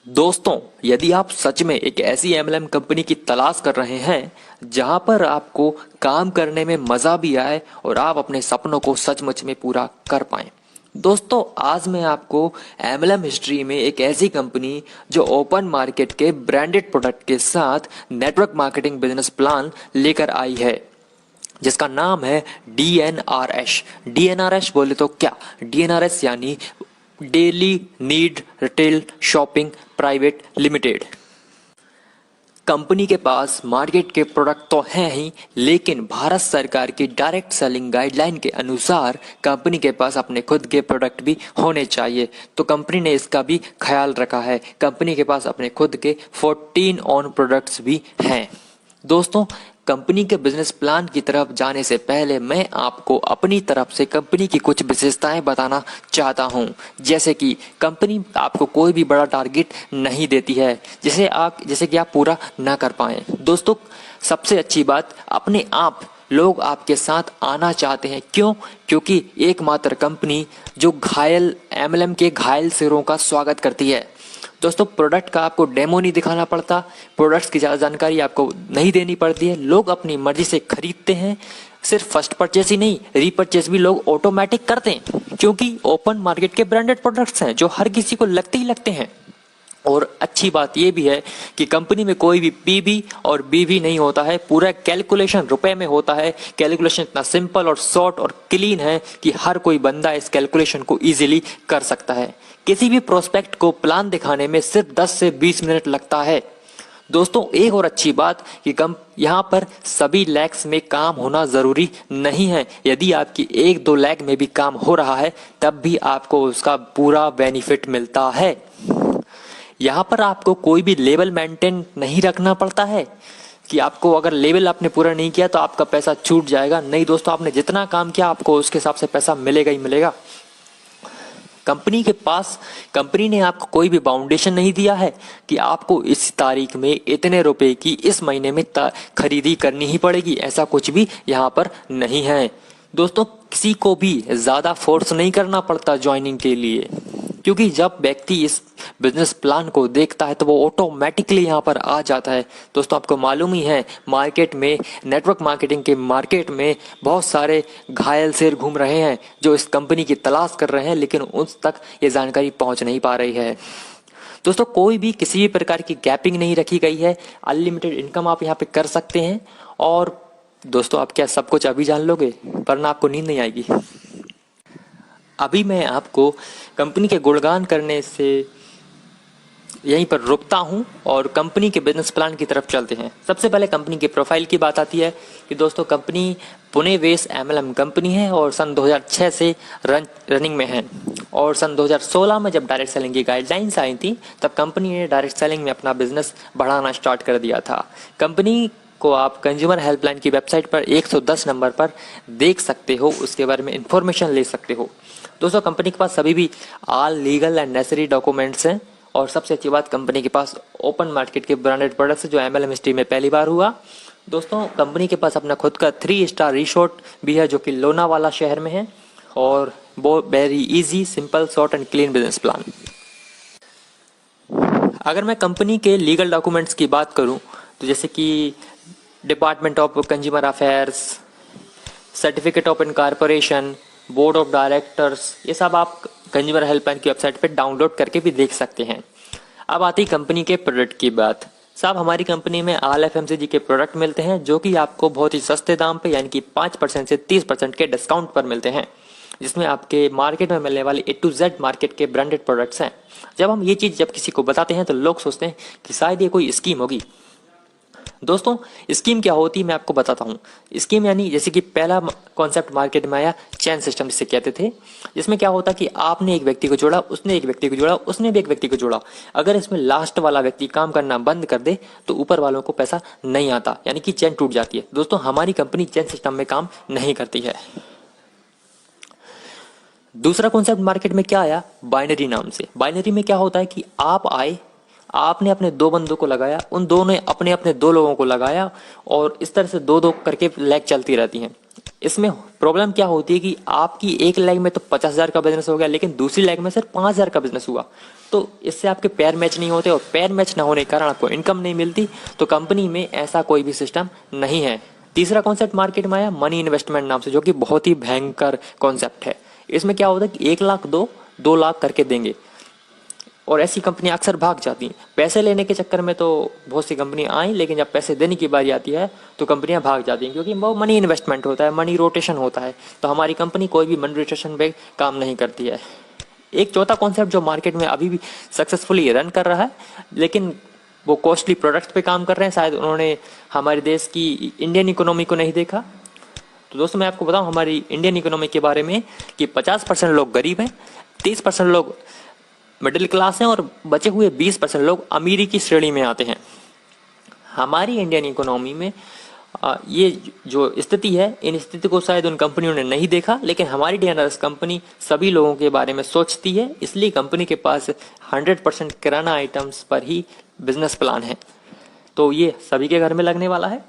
दोस्तों, यदि आप सच में एक ऐसी एमएलएम कंपनी की तलाश कर रहे हैं जहां पर आपको काम करने में मजा भी आए और आप अपने सपनों को सचमुच में पूरा कर पाएं, दोस्तों आज मैं आपको एमएलएम हिस्ट्री में एक ऐसी कंपनी जो ओपन मार्केट के ब्रांडेड प्रोडक्ट के साथ नेटवर्क मार्केटिंग बिजनेस प्लान लेकर आई है जिसका नाम है डीएनआरएस। डीएनआरएस बोले तो क्या? डीएनआरएस यानी daily need retail shopping private limited. Company के पास मार्केट के प्रोडक्ट तो हैं ही, लेकिन भारत सरकार की डायरेक्ट सेलिंग गाइडलाइन के अनुसार कंपनी के पास अपने खुद के प्रोडक्ट भी होने चाहिए। तो कंपनी ने इसका भी ख्याल रखा है। कंपनी के पास अपने खुद के 14 ऑन प्रोडक्ट्स भी हैं। दोस्तों, कंपनी के बिजनेस प्लान की तरफ जाने से पहले मैं आपको अपनी तरफ से कंपनी की कुछ विशेषताएं बताना चाहता हूं। जैसे कि कंपनी आपको कोई भी बड़ा टारगेट नहीं देती है जैसे कि आप पूरा ना कर पाएं। दोस्तों, सबसे अच्छी बात, अपने आप लोग आपके साथ आना चाहते हैं। क्यों? क्योंकि एकमात्र कंपनी जो घायल एमएलएम के घायल सिरों का स्वागत करती है। दोस्तों, प्रोडक्ट का आपको डेमो नहीं दिखाना पड़ता, प्रोडक्ट्स की ज़्यादा जानकारी आपको नहीं देनी पड़ती है। लोग अपनी मर्जी से खरीदते हैं। सिर्फ फर्स्ट परचेज ही नहीं, रीपरचेज भी लोग ऑटोमेटिक करते हैं, क्योंकि ओपन मार्केट के ब्रांडेड प्रोडक्ट्स हैं जो हर किसी को लगते ही लगते हैं। और अच्छी बात यह भी है कि कंपनी में कोई भी पीबी और बीवी नहीं होता है। पूरा कैलकुलेशन रुपए में होता है। कैलकुलेशन इतना सिंपल और शॉर्ट और क्लीन है कि हर कोई बंदा इस कैलकुलेशन को इजीली कर सकता है। किसी भी प्रोस्पेक्ट को प्लान दिखाने में सिर्फ 10 से 20 मिनट लगता है। दोस्तों, एक और अच्छी बात कि यहाँ पर सभी लैक्स में काम होना जरूरी नहीं है। यदि आपकी 1-2 लैक में भी काम हो रहा है तब भी आपको उसका पूरा बेनिफिट मिलता है। यहाँ पर आपको कोई भी लेवल मेंटेन नहीं रखना पड़ता है कि आपको अगर लेवल आपने पूरा नहीं किया तो आपका पैसा छूट जाएगा। नहीं दोस्तों, आपने जितना काम किया आपको उसके हिसाब से पैसा मिलेगा ही मिलेगा। कंपनी ने आपको कोई भी बाउंडेशन नहीं दिया है कि आपको इस तारीख में इतने रुपए की इस महीने में खरीदी करनी ही पड़ेगी। ऐसा कुछ भी यहाँ पर नहीं है। दोस्तों, किसी को भी ज्यादा फोर्स नहीं करना पड़ता ज्वाइनिंग के लिए, क्योंकि जब व्यक्ति इस बिजनेस प्लान को देखता है तो वो ऑटोमेटिकली यहाँ पर आ जाता है। दोस्तों, आपको मालूम ही है मार्केट में, नेटवर्क मार्केटिंग के मार्केट में बहुत सारे घायल शेर घूम रहे हैं जो इस कंपनी की तलाश कर रहे हैं, लेकिन उस तक ये जानकारी पहुंच नहीं पा रही है। दोस्तों, कोई भी किसी भी प्रकार की गैपिंग नहीं रखी गई है। अनलिमिटेड इनकम आप यहाँ पे कर सकते हैं। और दोस्तों, आप क्या सब कुछ अभी जान लोगे? वरना आपको नींद नहीं आएगी। अभी मैं आपको कंपनी के गुणगान करने से यहीं पर रुकता हूं और कंपनी के बिजनेस प्लान की तरफ चलते हैं। सबसे पहले कंपनी की प्रोफाइल की बात आती है कि दोस्तों, company Pune based MLM company है और सन 2006 से रनिंग में है। और सन 2016 में जब डायरेक्ट सेलिंग की गाइडलाइंस आई थी तब कंपनी ने डायरेक्ट सेलिंग में अपना बिजनेस बढ़ाना स्टार्ट कर दिया था। कंपनी को आप कंज्यूमर हेल्पलाइन की वेबसाइट पर 110 नंबर पर देख सकते हो, उसके बारे में इंफॉर्मेशन ले सकते हो। दोस्तों, कंपनी के पास सभी भी all legal and necessary documents हैं। और सबसे अच्छी बात, कंपनी के पास ओपन मार्केट के ब्रांडेड प्रोडक्ट्स जो एमएलएम हिस्ट्री में पहली बार हुआ। दोस्तों, कंपनी के पास अपना खुद का 3 स्टार रिसोर्ट भी है जो कि लोनावाला शहर में है। और वो very easy, simple, short and clean business plan. अगर मैं कंपनी के लीगल डॉक्यूमेंट्स की बात करूं तो जैसे कि department of consumer affairs, certificate of incorporation, board of directors, ये सब आप कंज्यूमर हेल्पलाइन की वेबसाइट पे डाउनलोड करके भी देख सकते हैं। अब आती कंपनी के प्रोडक्ट की बात। साहब, हमारी कंपनी में ऑल एफएमसीजी के प्रोडक्ट मिलते हैं जो कि आपको बहुत ही सस्ते दाम पे, यानी कि 5% से 30% के डिस्काउंट पर मिलते हैं, जिसमें आपके मार्केट में मिलने वाले A to Z मार्केट के ब्रांडेड प्रोडक्ट्स हैं। जब हम ये चीज़ जब किसी को बताते हैं तो लोग सोचते हैं कि शायद ये कोई स्कीम होगी। दोस्तों, स्कीम क्या होती है मैं आपको बताता हूँ। स्कीम यानी जैसे कि पहला कॉन्सेप्ट मार्केट में आया चैन सिस्टम जिसे कहते थे, जिसमें क्या होता कि आपने एक व्यक्ति को जोड़ा, उसने एक व्यक्ति को जोड़ा, उसने भी एक व्यक्ति को जोड़ा। अगर इसमें लास्ट वाला व्यक्ति काम करना बंद कर दे तो ऊपर वालों को पैसा नहीं आता, यानी कि चैन टूट जाती है। दोस्तों, हमारी कंपनी चैन सिस्टम में काम नहीं करती है। दूसरा कॉन्सेप्ट मार्केट में क्या आया? बाइनरी नाम से। बाइनरी में क्या होता है कि आप आए आपने अपने दो बंदों को लगाया, उन दो ने अपने अपने दो लोगों को लगाया, और इस तरह से दो दो करके लेग चलती रहती हैं। इसमें प्रॉब्लम क्या होती है कि आपकी एक लेग में तो 50,000 का बिजनेस हो गया, लेकिन दूसरी लेग में सिर्फ 5,000 का बिजनेस हुआ। तो इससे आपके पैर मैच नहीं होते, और पैर मैच ना होने के कारण आपको इनकम नहीं मिलती। तो कंपनी में ऐसा कोई भी सिस्टम नहीं है। तीसरा कॉन्सेप्ट मार्केट में आया मनी इन्वेस्टमेंट नाम से, जो कि बहुत ही भयंकर कॉन्सेप्ट है। इसमें क्या होता है कि 1 लाख दो, 2 लाख करके देंगे, और ऐसी कंपनियां अक्सर भाग जाती हैं। पैसे लेने के चक्कर में तो बहुत सी कंपनियां आई, लेकिन जब पैसे देने की बारी आती है तो कंपनियां भाग जाती हैं, क्योंकि वो मनी इन्वेस्टमेंट होता है, मनी रोटेशन होता है। तो हमारी कंपनी कोई भी मनी रोटेशन पे काम नहीं करती है। एक चौथा कॉन्सेप्ट जो मार्केट में अभी भी सक्सेसफुली रन कर रहा है, लेकिन वो कॉस्टली प्रोडक्ट्स पे काम कर रहे हैं। शायद उन्होंने हमारे देश की इंडियन इकोनॉमी को नहीं देखा। तो दोस्तों, मैं आपको बताऊं हमारी इंडियन इकोनॉमी के बारे में कि 50% लोग गरीब हैं, 30% लोग मिडिल क्लास हैं, और बचे हुए 20% लोग अमीरी की श्रेणी में आते हैं। हमारी इंडियन इकोनॉमी में ये जो स्थिति है, इन स्थिति को शायद उन कंपनियों ने नहीं देखा, लेकिन हमारी डीएनआरएस कंपनी सभी लोगों के बारे में सोचती है। इसलिए कंपनी के पास 100% किराना आइटम्स पर ही बिजनेस प्लान है। तो ये सभी के घर में लगने वाला है,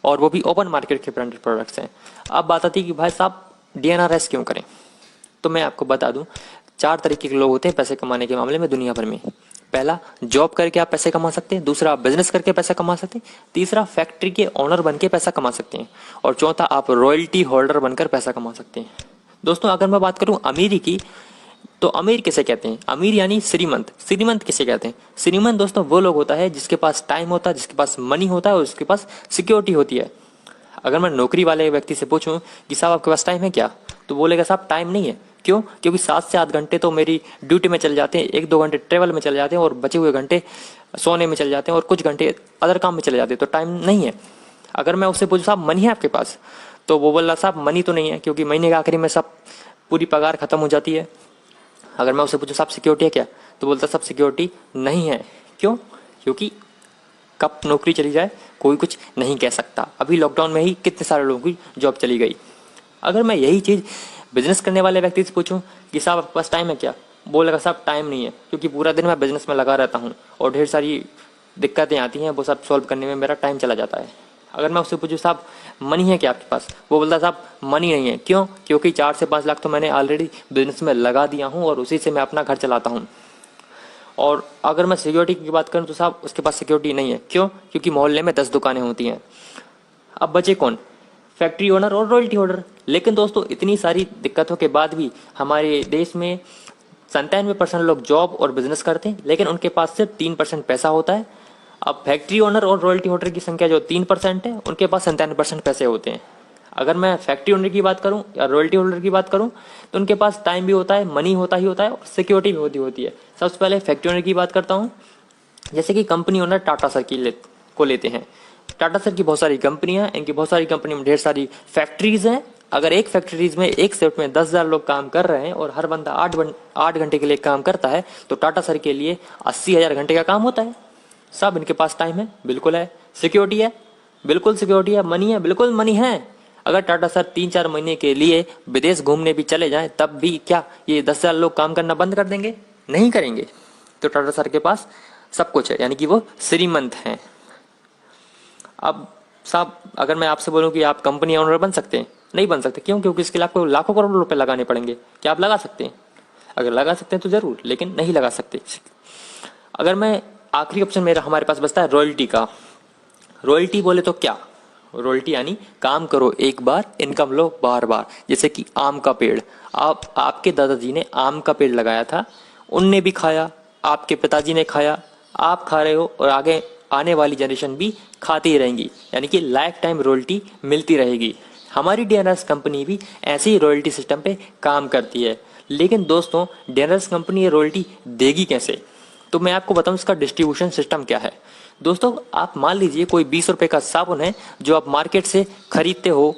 और वो भी ओपन मार्केट के ब्रांडेड प्रोडक्ट्स हैं। अब बात आती है कि भाई साहब डीएनआरएस क्यों करें। तो मैं आपको बता दूं, 4 तरीके के लोग होते हैं पैसे कमाने के मामले में दुनिया भर में। पहला, जॉब करके आप पैसे कमा सकते हैं। दूसरा, बिजनेस करके पैसा कमा सकते हैं। तीसरा, फैक्ट्री के ओनर बन के पैसा कमा सकते हैं। और चौथा, आप रॉयल्टी होल्डर बनकर पैसा कमा सकते हैं। दोस्तों, अगर मैं बात करूं अमीरी की, तो अमीर किसे कहते हैं? अमीर यानी श्रीमंत। श्रीमंत किसे कहते हैं? श्रीमंत दोस्तों वो लोग होता है जिसके पास टाइम होता है, जिसके पास मनी होता है, और जिसके पास सिक्योरिटी होती है। अगर मैं नौकरी वाले व्यक्ति से पूछूं कि साहब आपके पास टाइम है क्या, तो बोलेगा साहब टाइम नहीं है। क्यों? क्योंकि 7 से 8 घंटे तो मेरी ड्यूटी में चले जाते हैं, 1-2 घंटे ट्रेवल में चले जाते हैं, और बचे हुए घंटे सोने में चले जाते हैं, और कुछ घंटे अदर काम में चले जाते हैं, तो टाइम नहीं है। अगर मैं उससे पूछूं साहब मनी है आपके पास, तो वो बोल रहा साहब मनी तो नहीं है, क्योंकि महीने के आखिरी में सब पूरी पगार खत्म हो जाती है। अगर मैं उससे पूछूं साहब सिक्योरिटी है क्या, तो बोलता सब सिक्योरिटी नहीं है। क्यों? क्योंकि कब नौकरी चली जाए कोई कुछ नहीं कह सकता। अभी लॉकडाउन में ही कितने सारे लोगों की जॉब चली गई। अगर मैं यही चीज़ बिजनेस करने वाले व्यक्ति से पूछूं कि साहब आपके पास टाइम है क्या, बोलेगा साहब टाइम नहीं है, क्योंकि पूरा दिन मैं बिजनेस में लगा रहता हूं, और ढेर सारी दिक्कतें आती हैं, वो सब सॉल्व करने में मेरा टाइम चला जाता है। अगर मैं उससे पूछूं साहब मनी है क्या आपके पास, वो बोलता साहब मनी नहीं है। क्यों? क्योंकि 4 से 5 लाख तो मैंने ऑलरेडी बिजनेस में लगा दिया हूँ, और उसी से मैं अपना घर चलाता हूँ। और अगर मैं सिक्योरिटी की बात करूं तो साहब उसके पास सिक्योरिटी नहीं है। क्यों? क्योंकि मोहल्ले में 10 दुकानें होती हैं। अब बचे कौन? फैक्ट्री ओनर और रॉयल्टी होल्डर। लेकिन दोस्तों, इतनी सारी दिक्कतों के बाद भी हमारे देश में 97% लोग जॉब और बिजनेस करते हैं, लेकिन उनके पास सिर्फ 3% पैसा होता है। अब फैक्ट्री ओनर और रॉयल्टी होल्डर की संख्या जो 3% है, उनके पास 97% पैसे होते हैं। अगर मैं फैक्ट्री ओनर की बात करूं या रॉयल्टी होल्डर की बात करूं, तो उनके पास टाइम भी होता है, मनी होता ही होता है, और सिक्योरिटी भी होती है। सबसे पहले फैक्ट्री ओनर की बात करता हूं। जैसे कि कंपनी ओनर टाटा सर को लेते हैं। टाटा सर की बहुत सारी कंपनियां हैं, इनकी बहुत सारी कंपनी में ढेर सारी फैक्ट्रीज हैं। अगर एक फैक्ट्रीज में एक शिफ्ट में 10,000 लोग काम कर रहे हैं, और हर बंदा 8 घंटे के लिए काम करता है, तो टाटा सर के लिए 80,000 घंटे का काम होता है। सब इनके पास टाइम है, बिल्कुल है। सिक्योरिटी है, बिल्कुल सिक्योरिटी है। मनी है, बिल्कुल मनी है। अगर टाटा सर 3-4 महीने के लिए विदेश घूमने भी चले जाएं, तब भी क्या ये 10,000 लोग काम करना बंद कर देंगे? नहीं करेंगे। तो टाटा सर के पास सब कुछ है, यानी कि वो श्रीमंत हैं। अब साहब अगर मैं आपसे बोलूं कि आप कंपनी ओनर बन सकते हैं, नहीं बन सकते। क्यों? क्योंकि इसके लिए आपको लाखों करोड़ों रुपए लगाने पड़ेंगे। क्या आप लगा सकते हैं? अगर लगा सकते हैं तो जरूर, लेकिन नहीं लगा सकते। अगर मैं आखिरी ऑप्शन मेरा हमारे पास बचता है रॉयल्टी का। रॉयल्टी बोले तो क्या? रॉयल्टी यानी काम करो एक बार, इनकम लो बार बार। जैसे कि आम का पेड़, आपके दादाजी ने आम का पेड़ लगाया था, उनने भी खाया, आपके पिताजी ने खाया, आप खा रहे हो, और आगे आने वाली जनरेशन भी खाती ही रहेंगी, यानी कि लाइफ टाइम रॉयल्टी मिलती रहेगी। हमारी डीएनआरएस कंपनी भी ऐसे ही रॉयल्टी सिस्टम पे काम करती है। लेकिन दोस्तों, डीएनआरएस कंपनी ये रॉयल्टी देगी कैसे? तो मैं आपको बताऊं इसका डिस्ट्रीब्यूशन सिस्टम क्या है। दोस्तों, आप मान लीजिए कोई 20 रुपए का साबुन है जो आप मार्केट से खरीदते हो,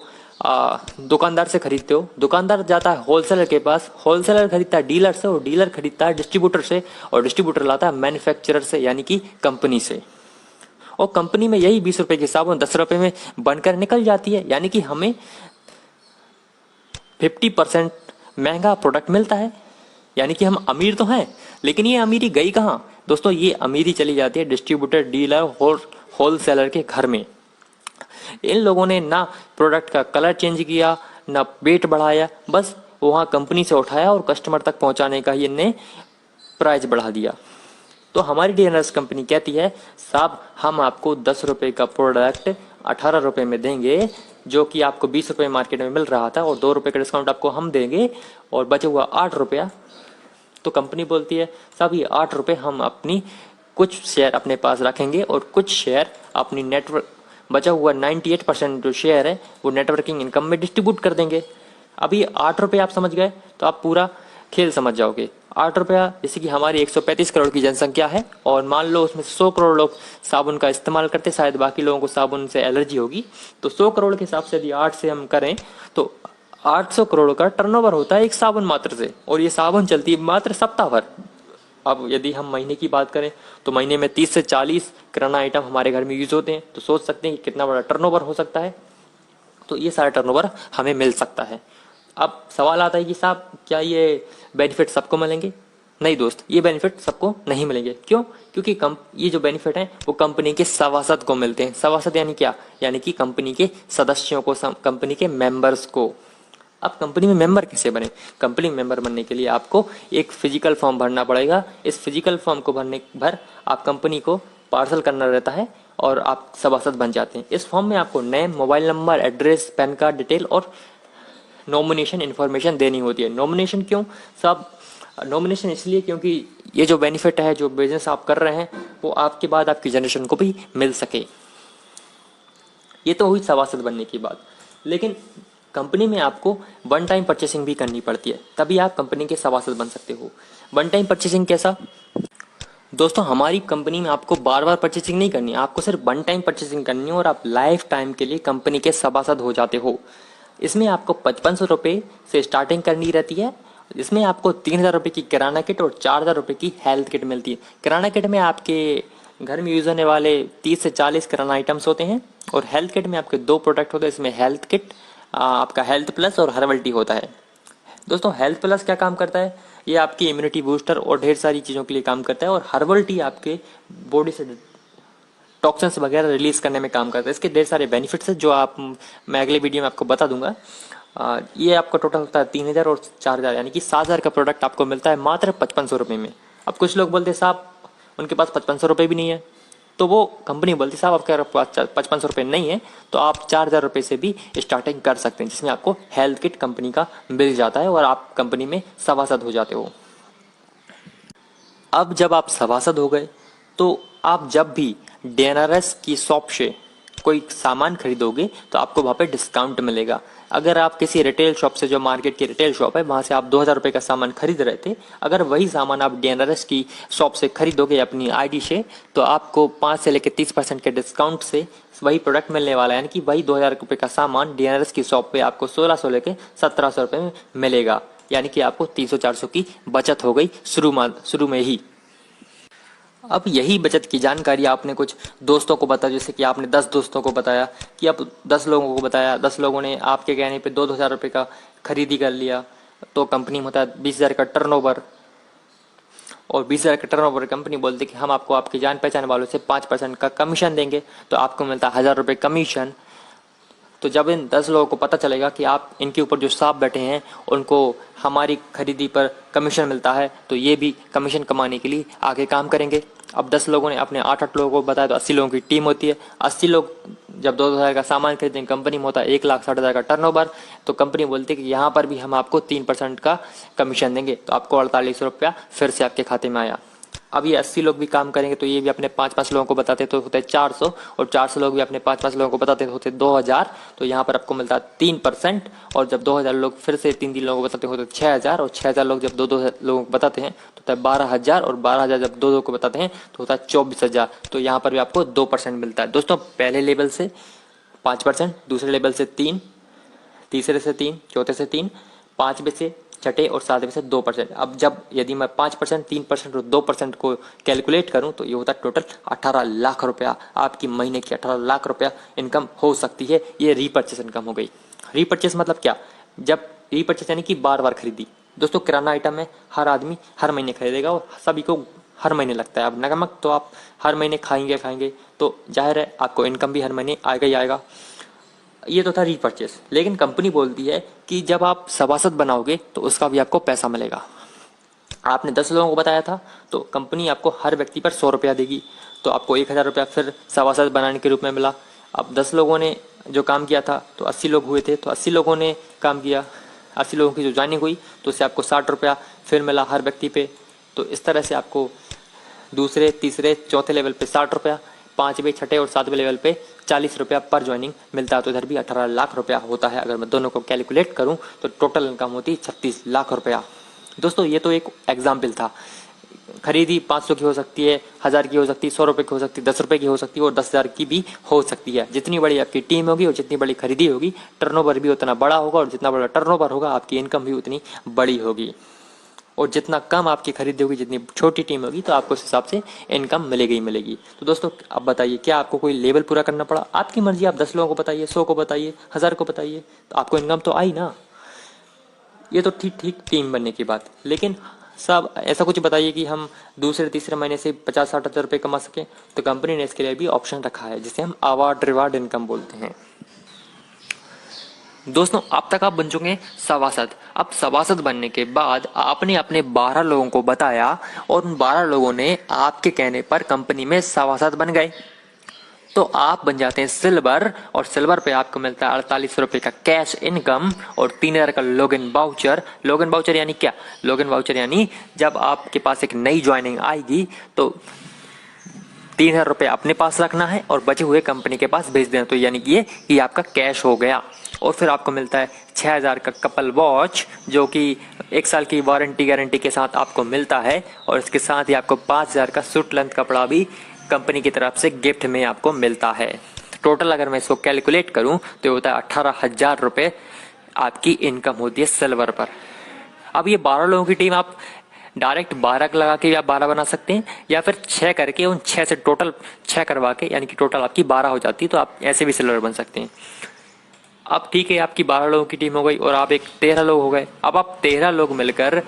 दुकानदार से खरीदते हो। दुकानदार जाता है होलसेलर के पास, होलसेलर खरीदता है डीलर से, और डीलर खरीदता है डिस्ट्रीब्यूटर से, और डिस्ट्रीब्यूटर लाता है मैन्युफैक्चरर से, यानी कि कंपनी से। और कंपनी में यही 20 रुपए की साबुन 10 रुपए में बनकर निकल जाती है, यानी कि हमें 50% महंगा प्रोडक्ट मिलता है। यानी कि हम अमीर तो हैं, लेकिन ये अमीरी गई कहाँ? दोस्तों ये अमीरी चली जाती है डिस्ट्रीब्यूटर, डीलर, होलसेलर के घर में। इन लोगों ने ना प्रोडक्ट का कलर चेंज किया, ना वेट बढ़ाया, बस वहाँ कंपनी से उठाया और कस्टमर तक पहुँचाने का इनने प्राइस बढ़ा दिया। तो हमारी डीएनएस कंपनी कहती है साहब हम आपको 10 रुपये का प्रोडक्ट 18 रुपये में देंगे, जो कि आपको 20 रुपये मार्केट में मिल रहा था, और 2 रुपये का डिस्काउंट आपको हम देंगे, और बचा हुआ 8 रुपया। तो कंपनी बोलती है साहब ये 8 रुपये हम अपनी कुछ शेयर अपने पास रखेंगे और कुछ शेयर अपनी नेटवर्क, बचा हुआ 98% जो शेयर है वो नेटवर्किंग इनकम में डिस्ट्रीब्यूट कर देंगे। अभी 8 रुपये आप समझ गए तो आप पूरा खेल समझ जाओगे। 8 रुपया, जैसे कि हमारी 135 करोड़ की जनसंख्या है और मान लो उसमें 100 करोड़ लोग साबुन का इस्तेमाल करते, शायद बाकी लोगों को साबुन से एलर्जी होगी, तो 100 करोड़ के हिसाब से यदि 8 से हम करें तो 800 करोड़ का टर्नओवर होता है एक साबुन मात्र से, और ये साबुन चलती है मात्र सप्ताह भर। अब यदि हम महीने की बात करें तो महीने में 30 से 40 किराना आइटम हमारे घर में यूज होते हैं, तो सोच सकते हैं कि कितना बड़ा टर्नओवर हो सकता है। तो ये सारा टर्नओवर हमें मिल सकता है। अब सवाल आता है कि साहब क्या ये बेनिफिट सबको मिलेंगे? नहीं दोस्त, ये बेनिफिट सबको नहीं मिलेंगे। क्यों? क्योंकि ये जो बेनिफिट हैं वो कंपनी के सभासद को मिलते हैं। सभासद यानी क्या? यानी कि कंपनी के सदस्यों को, कंपनी के मेंबर्स को। अब कंपनी में मेंबर कैसे बने? कंपनी में मेंबर बनने के लिए आपको एक फिजिकल फॉर्म भरना पड़ेगा। इस फिजिकल फॉर्म को भर आप कंपनी को पार्सल करना रहता है और आप सभासद बन जाते हैं। इस फॉर्म में आपको name, mobile number, address, pan card detail और नॉमिनेशन इन्फॉर्मेशन देनी होती है। नॉमिनेशन क्यों साहब? नॉमिनेशन इसलिए क्योंकि ये जो बेनिफिट है, जो बिजनेस आप कर रहे हैं, वो आपके बाद आपकी जनरेशन को भी मिल सके। ये तो हुई सभासद बनने की बात। लेकिन कंपनी में आपको वन टाइम परचेसिंग भी करनी पड़ती है, तभी आप कंपनी के सभासद बन सकते हो। वन टाइम परचेसिंग कैसा? दोस्तों हमारी कंपनी में आपको बार बार परचेसिंग नहीं करनी है, आपको सिर्फ वन टाइम परचेसिंग करनी है और आप लाइफ टाइम के लिए कंपनी के सभासद हो जाते हो। इसमें आपको 5500 रुपये से स्टार्टिंग करनी रहती है। इसमें आपको 3000 रुपये की किराना किट और 4000 रुपये की हेल्थ किट मिलती है। किराना किट में आपके घर में यूज होने वाले 30 से 40 किराना आइटम्स होते हैं, और हेल्थ किट में आपके 2 प्रोडक्ट होते हैं। इसमें हेल्थ किट आपका हेल्थ प्लस और हर्बल टी होता है। दोस्तों हेल्थ प्लस क्या काम करता है? ये आपकी इम्यूनिटी बूस्टर और ढेर सारी चीज़ों के लिए काम करता है, और हर्बल टी आपके बॉडी से टॉक्सिन्स वगैरह रिलीज करने में काम करता है। इसके ढेर सारे बेनिफिट्स हैं जो मैं अगले वीडियो में आपको बता दूंगा। ये आपका टोटल होता है 3000 और 4000, यानी कि 7000 का प्रोडक्ट आपको मिलता है मात्र 5500 रुपये में। अब कुछ लोग बोलते हैं साहब उनके पास 5500 रुपये भी नहीं है, तो वो कंपनी बोलती है साहब आपके पास 5500 रुपये नहीं है तो आप 4000 रुपये से भी स्टार्टिंग कर सकते हैं, जिसमें आपको हेल्थ किट कंपनी का मिल जाता है और आप कंपनी में सभासद हो जाते हो। अब जब आप सभासद हो गए तो आप जब भी डीएनआरएस की शॉप से कोई सामान खरीदोगे तो आपको वहाँ पे डिस्काउंट मिलेगा। अगर आप किसी रिटेल शॉप से, जो मार्केट की रिटेल शॉप है, वहाँ से आप 2000 रुपये का सामान खरीद रहे थे, अगर वही सामान आप डीएनआरएस की शॉप से खरीदोगे अपनी आईडी से, तो आपको 5 से लेकर 30% के डिस्काउंट से वही प्रोडक्ट मिलने वाला है। यानी कि वही 2000 रुपये का सामान डीएनआरएस की शॉप पे आपको 1600 लेके 1700 रुपये में मिलेगा। यानी कि आपको 300-400 की बचत हो गई शुरू में ही। अब यही बचत की जानकारी आपने कुछ दोस्तों को बताया, जैसे कि आपने 10 दोस्तों को बताया, कि अब 10 लोगों को बताया, 10 लोगों ने आपके कहने पे 2-2000 रुपये का खरीदी कर लिया, तो कंपनी में होता है 20,000 का टर्नओवर, और 20,000 का टर्नओवर कंपनी बोलती है कि हम आपको आपके जान पहचान वालों से 5% का कमीशन देंगे, तो आपको मिलता है 1000 रुपये कमीशन। तो जब इन 10 लोगों को पता चलेगा कि आप इनके ऊपर जो स्टाफ बैठे हैं उनको हमारी खरीदी पर कमीशन मिलता है, तो ये भी कमीशन कमाने के लिए आगे काम करेंगे। अब 10 लोगों ने अपने 8-8 लोगों को बताया, तो 80 लोगों की टीम होती है। 80 लोग जब 2000 का सामान खरीदेंगे, कंपनी में होता है 1,60,000 का टर्नओवर, तो कंपनी बोलती है कि यहाँ पर भी हम आपको 3% का कमीशन देंगे, तो आपको 48 रुपया फिर से आपके खाते में आया। अब ये 80 लोग भी काम करेंगे, तो ये भी अपने 5-5 लोगों को बताते तो होते 400, और 400 लोग भी अपने 5-5 लोगों को बताते होते 2000, तो यहाँ पर आपको मिलता है 3%। और जब 2000 लोग फिर से 3-3 लोगों को बताते होते 6000, और 6000 लोग जब 2-2 लोगों को बताते हैं तो होता है 12,000, और 12,000 जब 2-2 को बताते हैं तो होता है 24,000। तो यहाँ पर भी आपको 2% मिलता है। दोस्तों पहले लेवल से 5%, दूसरे लेवल से 3, तीसरे से 3, चौथे से 3, 5वें से, छठे और 7वें से 2%। अब जब यदि मैं 5%, 3% और 2% को कैलकुलेट करूं तो ये होता है टोटल 18 लाख रुपया। आपकी महीने की 18 लाख रुपया इनकम हो सकती है। ये रीपर्चेस इनकम हो गई। रीपर्चेस मतलब क्या? जब रीपर्चेस यानी कि बार बार खरीदी। दोस्तों किराना आइटम है, हर आदमी हर महीने खरीदेगा और सभी को हर महीने लगता है। अब नमक तो आप हर महीने खाएंगे तो जाहिर है आपको इनकम भी हर महीने आएगा ही आएगा। ये तो था रीपरचेस। लेकिन कंपनी बोलती है कि जब आप सभासद बनाओगे तो उसका भी आपको पैसा मिलेगा। आपने 10 लोगों को बताया था तो कंपनी आपको हर व्यक्ति पर 100 रुपया देगी, तो आपको 1000 रुपया फिर सभासद बनाने के रूप में मिला। अब 10 लोगों ने जो काम किया था तो 80 लोग हुए थे, तो 80 लोगों ने काम किया, 80 लोगों की जो ज्वाइनिंग हुई तो उससे आपको 60 रुपया फिर मिला हर व्यक्ति पे। तो इस तरह से आपको दूसरे तीसरे चौथे लेवल पे 60 रुपया, 5वें छठे और 7वें लेवल पे 40 रुपया पर ज्वाइनिंग मिलता है। तो इधर भी 18 लाख रुपया होता है। अगर मैं दोनों को कैलकुलेट करूं तो टोटल इनकम होती है 36 लाख रुपया। दोस्तों ये तो एक एग्जाम्पल था। खरीदी 500 की हो सकती है, 1000 की हो सकती है, 100 रुपये की हो सकती है, 10 रुपये की हो सकती है और 10,000 की भी हो सकती है। जितनी बड़ी आपकी टीम होगी और जितनी बड़ी खरीदी होगी, टर्नओवर भी उतना बड़ा होगा, और जितना बड़ा टर्नओवर होगा आपकी इनकम भी उतनी बड़ी होगी। और जितना कम आपकी खरीदी होगी, जितनी छोटी टीम होगी, तो आपको उस हिसाब से इनकम मिलेगी ही मिलेगी। तो दोस्तों अब बताइए, क्या आपको कोई लेवल पूरा करना पड़ा? आपकी मर्जी, आप 10 लोगों को बताइए, 100 को बताइए, 1000 को बताइए, तो आपको इनकम तो आई ना। ये तो ठीक ठीक टीम बनने की बात। लेकिन सब ऐसा कुछ बताइए कि हम दूसरे तीसरे महीने से 50-60 हज़ार रुपये कमा सकें। तो कंपनी ने इसके लिए भी ऑप्शन रखा है, जिसे हम अवार्ड रिवार्ड इनकम बोलते हैं। दोस्तों अब तक आप बन चुके हैं सभासद। अब सभासद बनने के बाद आपने अपने 12 लोगों को बताया और उन 12 लोगों ने आपके कहने पर कंपनी में सभासद बन गए, तो आप बन जाते हैं सिल्वर। और सिल्वर पे आपको मिलता है 48 रुपये का कैश इनकम और 3000 का लॉगिन वाउचर। लॉगिन वाउचर यानी क्या? लॉगिन वाउचर यानी जब आपके पास एक नई ज्वाइनिंग आएगी तो 3000 रुपये अपने पास रखना है और बचे हुए कंपनी के पास भेज देना। तो यानी कि ये आपका कैश हो गया। और फिर आपको मिलता है 6000 का कपल वॉच, जो कि 1 साल की वारंटी गारंटी के साथ आपको मिलता है। और इसके साथ ही आपको 5000 का सूट लेंथ कपड़ा भी कंपनी की तरफ से गिफ्ट में आपको मिलता है। टोटल अगर मैं इसको कैलकुलेट करूं तो ये होता है 18,000 रुपये आपकी इनकम होती है सिल्वर पर। अब ये 12 लोगों की टीम आप डायरेक्ट 12 लगा के आप 12 बना सकते हैं, या फिर 6 करके उन 6 से टोटल 6 करवा के, यानी कि टोटल आपकी 12 हो जाती है। तो आप ऐसे भी सिल्वर बन सकते हैं। अब ठीक है, आपकी 12 लोगों की टीम हो गई और आप एक 13 लोग हो गए। अब आप 13 लोग मिलकर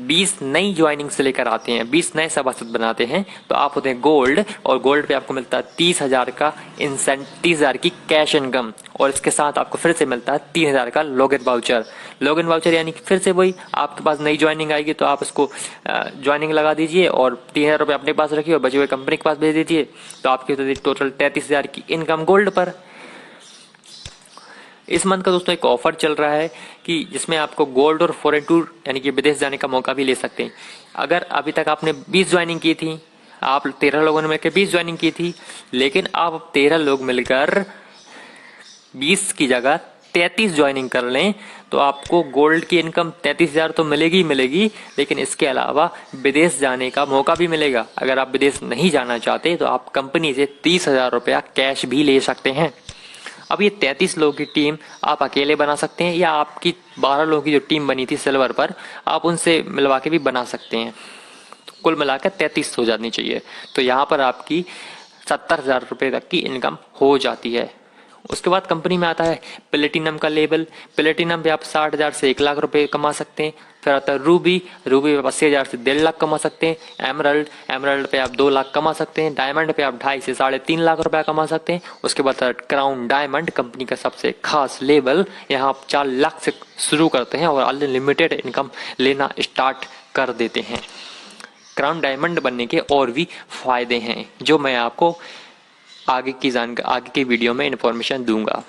20 नई ज्वाइनिंग से लेकर आते हैं, 20 नए सभासद बनाते हैं, तो आप होते हैं गोल्ड। और गोल्ड पे आपको मिलता है 30,000 का इंसेंट, 30,000 की कैश इनकम। और इसके साथ आपको फिर से मिलता है 3000 का लॉगिन वाउचर। लॉगिन वाउचर यानी फिर से वही, आपके पास नई ज्वाइनिंग आएगी तो आप उसको ज्वाइनिंग लगा दीजिए और 3000 रुपये अपने पास रखिए और बचे हुए कंपनी के पास भेज दीजिए। तो आपकी होती है टोटल 33,000 की इनकम गोल्ड पर। इस मंथ का दोस्तों एक ऑफर चल रहा है कि जिसमें आपको गोल्ड और फॉरेन टूर यानी कि विदेश जाने का मौका भी ले सकते हैं। अगर अभी तक आपने 20 ज्वाइनिंग की थी, आप 13 लोगों ने मिलकर 20 ज्वाइनिंग की थी, लेकिन आप 13 लोग मिलकर 20 की जगह 33 ज्वाइनिंग कर लें, तो आपको गोल्ड की इनकम 33,000 तो मिलेगी ही मिलेगी, लेकिन इसके अलावा विदेश जाने का मौका भी मिलेगा। अगर आप विदेश नहीं जाना चाहते तो आप कंपनी से 30,000 रुपया कैश भी ले सकते हैं। अब ये 33 लोगों की टीम आप अकेले बना सकते हैं, या आपकी 12 लोगों की जो टीम बनी थी सिल्वर पर, आप उनसे मिलवा के भी बना सकते हैं। तो कुल मिलाकर 33 हो जानी चाहिए। तो यहाँ पर आपकी 70,000 रुपये तक की इनकम हो जाती है। उसके बाद कंपनी में आता है प्लेटिनम का लेवल। प्लेटिनम पे आप 60,000 से 1 लाख रुपए कमा सकते हैं। फिर आता है रूबी। रूबी पे 80,000 से 1.5 लाख कमा सकते हैं। एमरल्ड, एमरल्ड पे आप 2 लाख कमा सकते हैं। डायमंड पे आप 2.5 से 3.5 लाख रुपया कमा सकते हैं। उसके बाद क्राउन डायमंड, कंपनी का सबसे खास लेवल। यहाँ आप 4 लाख से शुरू करते हैं और अनलिमिटेड इनकम लेना स्टार्ट कर देते हैं। क्राउन डायमंड बनने के और भी फायदे हैं, जो मैं आपको आगे की वीडियो में इन्फॉर्मेशन दूंगा।